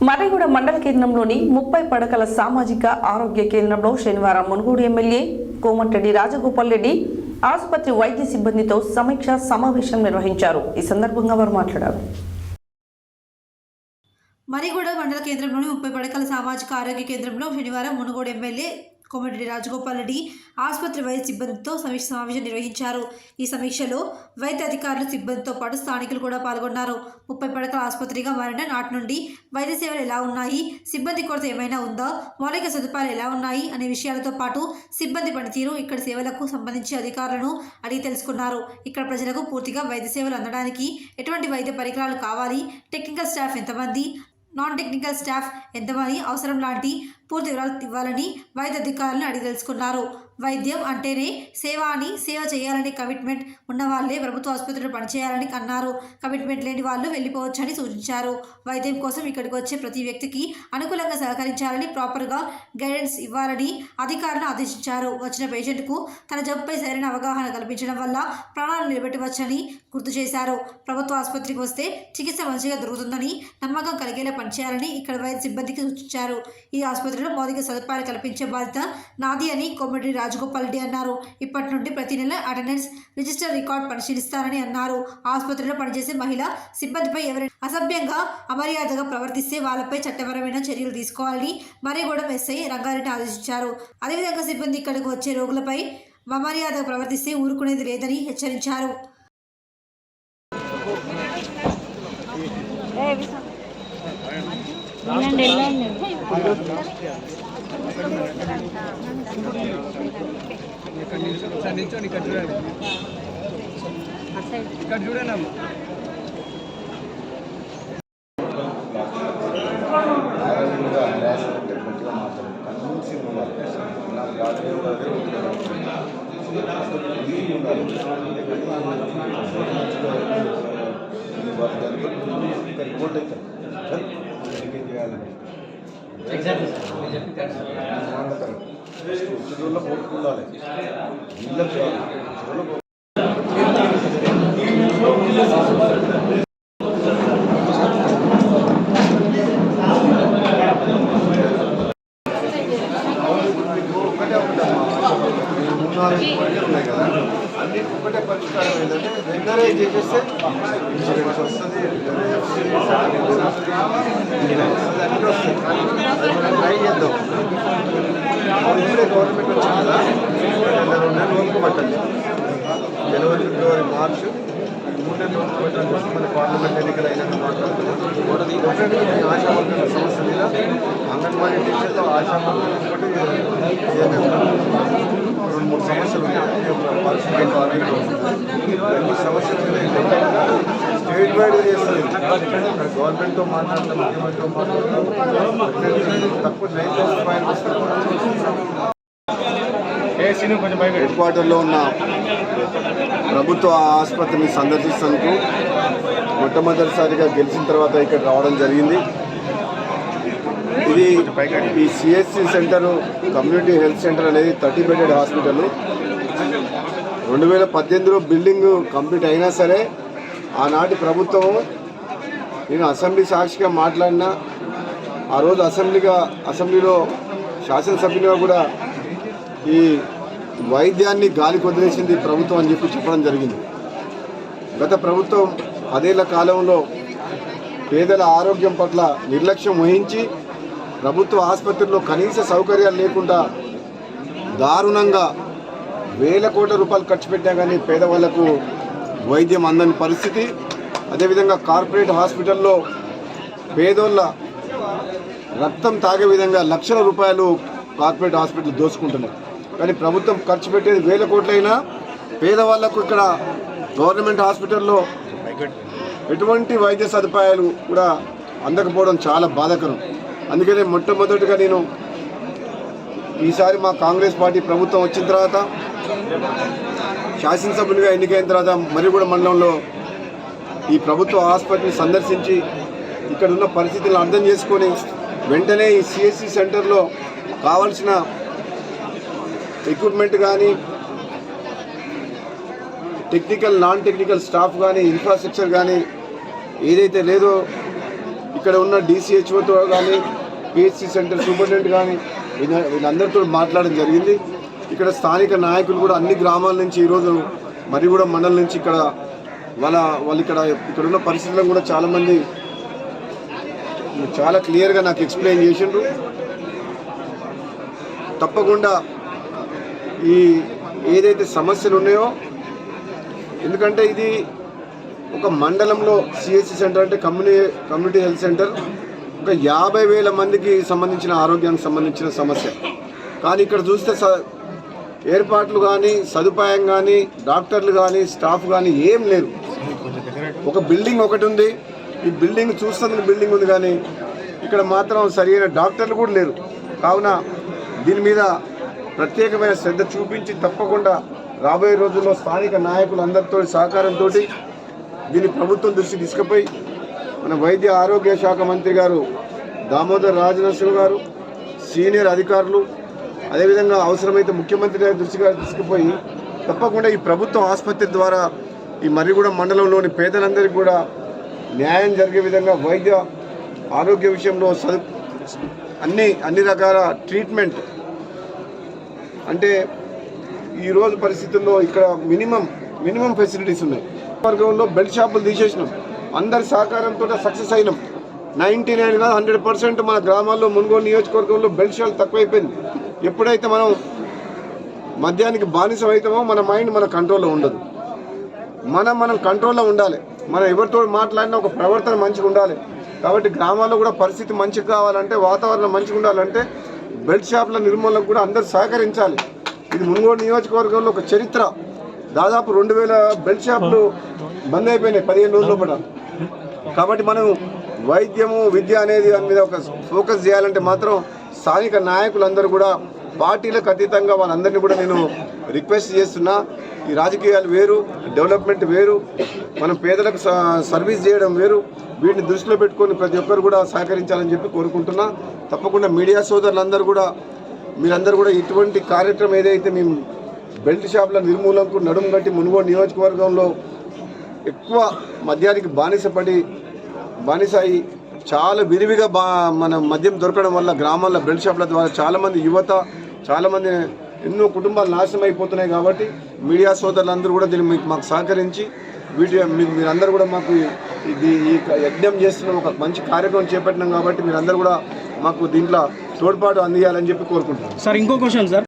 మర్రిగూడ మండల కేంద్రంలోని 30 పడకల సామాజిక ఆరోగ్య కేంద్రంలో శనివారం మునుగోడు ఎమ్మెల్యే కోమటిరెడ్డి రాజగోపాల్ రెడ్డి ఆసుపత్రి వైద్య సిబ్బందితో సమీక్ష సమావేశం నిర్వహించారు. ఈ సందర్భంగా వారు మాట్లాడారు. మర్రిగూడ మండల కేంద్రంలోని 30 పడకల సామాజిక ఆరోగ్య కేంద్రంలో శనివారం మునుగోడు ఎమ్మెల్యే కోమటిరెడ్డి రాజగోపాల్ రెడ్డి ఆసుపత్రి వైద్య సిబ్బందితో సమీక్ష సమావేశం నిర్వహించారు. ఈ సమీక్షలో వైద్య అధికారులు సిబ్బందితో పాటు స్థానికులు కూడా పాల్గొన్నారు. 30 పడకల ఆసుపత్రిగా మారిన నాటి నుండి వైద్య సేవలు ఎలా ఉన్నాయి, సిబ్బంది కొరత ఏమైనా ఉందా, మౌలిక సదుపాయాలు ఎలా ఉన్నాయి అనే విషయాలతో పాటు సిబ్బంది పనితీరు, ఇక్కడ సేవలకు సంబంధించి అధికారులను అడిగి తెలుసుకున్నారు. ఇక్కడ ప్రజలకు పూర్తిగా వైద్య సేవలు అందడానికి ఎటువంటి వైద్య పరికరాలు కావాలి, టెక్నికల్ స్టాఫ్ ఎంతమంది, నాన్ టెక్నికల్ స్టాఫ్ ఎంతమంది అవసరం లాంటి పూర్తి వివరాలు ఇవ్వాలని వైద్య అధికారులను అడిగి తెలుసుకున్నారు. వైద్యం అంటేనే సేవ అని, సేవ చేయాలనే కమిట్మెంట్ ఉన్న వాళ్ళే ప్రభుత్వ ఆసుపత్రిలో పనిచేయాలని అన్నారు. కమిట్మెంట్ లేని వాళ్ళు వెళ్ళిపోవచ్చని సూచించారు. వైద్యం కోసం ఇక్కడికి వచ్చే ప్రతి వ్యక్తికి అనుకూలంగా సహకరించాలని, ప్రాపర్గా గైడెన్స్ ఇవ్వాలని అధికారులను ఆదేశించారు. వచ్చిన పేషెంట్కు తన జబ్బుపై సరైన అవగాహన కల్పించడం వల్ల ప్రాణాలు నిలబెట్టవచ్చని గుర్తు చేశారు. ప్రభుత్వ ఆసుపత్రికి వస్తే చికిత్స మంచిగా దొరుకుతుందని నమ్మకం కలిగేలా పనిచేయాలని ఇక్కడ వైద్య సిబ్బందికి సూచించారు. ఈ ఆసుపత్రిలో మౌలిక సదుపాయాలు కల్పించే బాధ్యత నాది అని కోమటిరెడ్డి రాజగోపాల్ రెడ్డి అన్నారు. ఇప్పటి నుండి ప్రతి నెల అటెండెన్స్ రిజిస్టర్ రికార్డ్ పరిశీలిస్తారని అన్నారు. ఆసుపత్రిలో పనిచేసే మహిళా సిబ్బందిపై ఎవరైనా అసభ్యంగా, అమర్యాదగా ప్రవర్తిస్తే వాళ్ళపై చట్టపరమైన చర్యలు తీసుకోవాలని మర్రిగూడెం ఎస్ఐ రంగారెడ్డి ఆదేశించారు. అదేవిధంగా సిబ్బంది ఇక్కడికి వచ్చే రోగులపై అమర్యాదగా ప్రవర్తిస్తే ఊరుకునేది లేదని హెచ్చరించారు. ఇక్కడ చూడండి చెరువులో పోట్టుకుండాలి. ఉన్నాయి కదా, అన్నిటి ఒకటే పరిష్కారం ఏంటంటే రెగ్యులరైజ్ చేసేస్తే ఇన్సూరెన్స్ వస్తుంది, అన్నీ వస్తాయి. మనం ట్రై చేద్దాం. గవర్నమెంట్ వచ్చింది కదా, 2 నెలల వరకు పట్టండి. జనవరి, ఫిబ్రవరి, మార్చి 3 నెలల వరకు పట్టండి. మన పార్లమెంట్ ఎన్నికలు అయినాక మాట్లాడుతున్నాం. ఆశా వర్గాల సమస్య మీద అంగన్వాడీ టీచర్తో ఆశా వర్గాలు 2-3 సమస్యలు ఉన్నాయి. పార్టిసిపేట్ అన్ని సమస్యలు స్టేట్ వైడ్ చేస్తుంది. గవర్నమెంట్తో మాట్లాడతాం, ముఖ్యమంత్రితో మాట్లాడతాం. తక్కువ 9,000 వస్తుంది. హెడ్ క్వార్టర్లో ఉన్న ప్రభుత్వ ఆసుపత్రిని సందర్శించేందుకు మొట్టమొదటిసారిగా గెలిచిన తర్వాత ఇక్కడ రావడం జరిగింది. ఇది ఈ CSC centre, community health centre అనేది 30 బెడెడ్ హాస్పిటల్. 2018లో బిల్డింగ్ కంప్లీట్ అయినా సరే ఆనాటి ప్రభుత్వం, నేను అసెంబ్లీ సాక్షిగా మాట్లాడినా, ఆ రోజు అసెంబ్లీలో శాసనసభ్యులుగా కూడా ఈ వైద్యాన్ని గాలికి వదిలేసింది ప్రభుత్వం అని చెప్పడం జరిగింది. గత ప్రభుత్వం 10 ఏళ్ల కాలంలో పేదల ఆరోగ్యం పట్ల నిర్లక్ష్యం వహించి ప్రభుత్వ ఆసుపత్రుల్లో కనీస సౌకర్యాలు లేకుండా దారుణంగా వేల కోట్ల రూపాయలు ఖర్చు పెట్టా కానీ పేదవాళ్లకు వైద్యం అందని పరిస్థితి. అదేవిధంగా కార్పొరేట్ హాస్పిటల్లో పేదోళ్ళ రక్తం తాగే విధంగా లక్షల రూపాయలు కార్పొరేట్ హాస్పిటల్ దోచుకుంటున్నాయి. కానీ ప్రభుత్వం ఖర్చు పెట్టేది వేల కోట్లైనా పేదవాళ్లకు ఇక్కడ గవర్నమెంట్ హాస్పిటల్లో ఎటువంటి వైద్య సదుపాయాలు కూడా అందకపోవడం చాలా బాధాకరం. అందుకనే మొట్టమొదటిగా నేను ఈసారి మా కాంగ్రెస్ పార్టీ ప్రభుత్వం వచ్చిన తర్వాత, శాసనసభ్యులుగా ఎన్నికైన తర్వాత మర్రిగూడ మండలంలో ఈ ప్రభుత్వ ఆసుపత్రిని సందర్శించి ఇక్కడ ఉన్న పరిస్థితులను అర్థం చేసుకొని వెంటనే ఈ సిఎస్సి సెంటర్లో కావాల్సిన ఎక్విప్మెంట్ కానీ, టెక్నికల్, నాన్ టెక్నికల్ స్టాఫ్ కానీ, ఇన్ఫ్రాస్ట్రక్చర్ కానీ ఏదైతే లేదో ఇక్కడ ఉన్న DCHOతో కానీ PHC సెంటర్ సూపరింటెండెంట్ కానీ వీళ్ళందరితో మాట్లాడడం జరిగింది. ఇక్కడ స్థానిక నాయకులు కూడా అన్ని గ్రామాల నుంచి ఈరోజు మరిగూడెం మండలం నుంచి ఇక్కడ వాళ్ళు ఇక్కడ ఉన్న పరిస్థితులను కూడా చాలామంది చాలా క్లియర్గా నాకు ఎక్స్ప్లెయిన్ చేసిండ్రు. తప్పకుండా ఈ ఏదైతే సమస్యలు ఉన్నాయో, ఎందుకంటే ఇది ఒక మండలంలో CHC సెంటర్ అంటే కమ్యూనిటీ హెల్త్ సెంటర్ ఒక 50,000 మందికి సంబంధించిన ఆరోగ్యానికి సంబంధించిన సమస్య. కానీ ఇక్కడ చూస్తే ఏర్పాట్లు కానీ సదుపాయం కానీ డాక్టర్లు కానీ స్టాఫ్ కానీ ఏం లేరు. ఒక బిల్డింగ్ ఒకటి ఉంది, ఈ బిల్డింగ్ చూస్తుంది బిల్డింగ్ ఉంది కానీ ఇక్కడ మాత్రం సరైన డాక్టర్లు కూడా లేరు. కావున దీని మీద ప్రత్యేకమైన శ్రద్ధ చూపించి తప్పకుండా రాబోయే రోజుల్లో స్థానిక నాయకులందరితో సహకారంతో దీన్ని ప్రభుత్వం దృష్టి తీసుకుపోయి మన వైద్య ఆరోగ్య శాఖ మంత్రి గారు దామోదర్ రాజనరసింహ గారు, సీనియర్ అధికారులు, అదేవిధంగా అవసరమైతే ముఖ్యమంత్రి గారి దృష్టిగా తీసుకుపోయి తప్పకుండా ఈ ప్రభుత్వ ఆసుపత్రి ద్వారా ఈ మర్రిగూడెం మండలంలోని పేదలందరికీ కూడా న్యాయం జరిగే విధంగా వైద్య ఆరోగ్య విషయంలో అన్ని రకాల ట్రీట్మెంట్ అంటే ఈరోజు పరిస్థితుల్లో ఇక్కడ మినిమం ఫెసిలిటీస్ ఉన్నాయి. వర్గంలో బెల్ట్ షాపులు తీసేసినాం, అందరి సహకారంతో సక్సెస్ అయినాం. 99 కాదు 100% మన గ్రామాల్లో మునుగోడు నియోజకవర్గంలో బెల్ట్ షాపులు తక్కువైపోయింది. ఎప్పుడైతే మనం మద్యానికి బానిసం అవుతామో మన మైండ్ మన కంట్రోల్లో ఉండదు. మనం కంట్రోల్లో ఉండాలి. మనం ఎవరితో మాట్లాడినా ఒక ప్రవర్తన మంచిగా ఉండాలి. కాబట్టి గ్రామాల్లో కూడా పరిస్థితి మంచిగా కావాలంటే, వాతావరణం మంచిగా ఉండాలంటే బెల్ట్ షాపుల నిర్మూలనకు కూడా అందరూ సహకరించాలి. ఇది మునుగోడు నియోజకవర్గంలో ఒక చరిత్ర. దాదాపు 2000 బెల్ట్ షాపులు బంద్ అయిపోయినాయి 15 రోజుల లోపల. కాబట్టి మనం వైద్యము విద్య అనేది దాని మీద ఒక ఫోకస్ చేయాలంటే మాత్రం స్థానిక నాయకులందరూ కూడా పార్టీలకు అతీతంగా వాళ్ళందరినీ కూడా నేను రిక్వెస్ట్ చేస్తున్నా. ఈ రాజకీయాలు వేరు, డెవలప్మెంట్ వేరు, మనం పేదలకు సర్వీస్ చేయడం వేరు. వీటిని దృష్టిలో పెట్టుకొని ప్రతి ఒక్కరు కూడా సహకరించాలని చెప్పి కోరుకుంటున్నా. తప్పకుండా మీడియా సోదరులందరూ కూడా మీరందరూ కూడా ఇటువంటి కార్యక్రమం ఏదైతే మేము బెల్ట్ షాపుల నిర్మూలనకు నడుము కట్టి మునుగోడు నియోజకవర్గంలో ఎక్కువ మద్యానికి బానిసాయి చాలా విరివిగా మన మద్యం దొరకడం వల్ల గ్రామాల్లో బెల్ట్ షాపుల ద్వారా చాలామంది యువత చాలామంది ఎన్నో కుటుంబాలు నాశనం అయిపోతున్నాయి. కాబట్టి మీడియా సోదరులందరూ కూడా దీన్ని మాకు సహకరించి మీరందరూ కూడా మాకు ఈ యజ్ఞం చేస్తున్నాం, ఒక మంచి కార్యక్రమం చేపట్టినాం. కాబట్టి మీరందరూ కూడా మాకు దీంట్లో తోడ్పాటు అందియాలని చెప్పి కోరుకుంటున్నాం. సార్ ఇంకో క్వశ్చన్ సార్.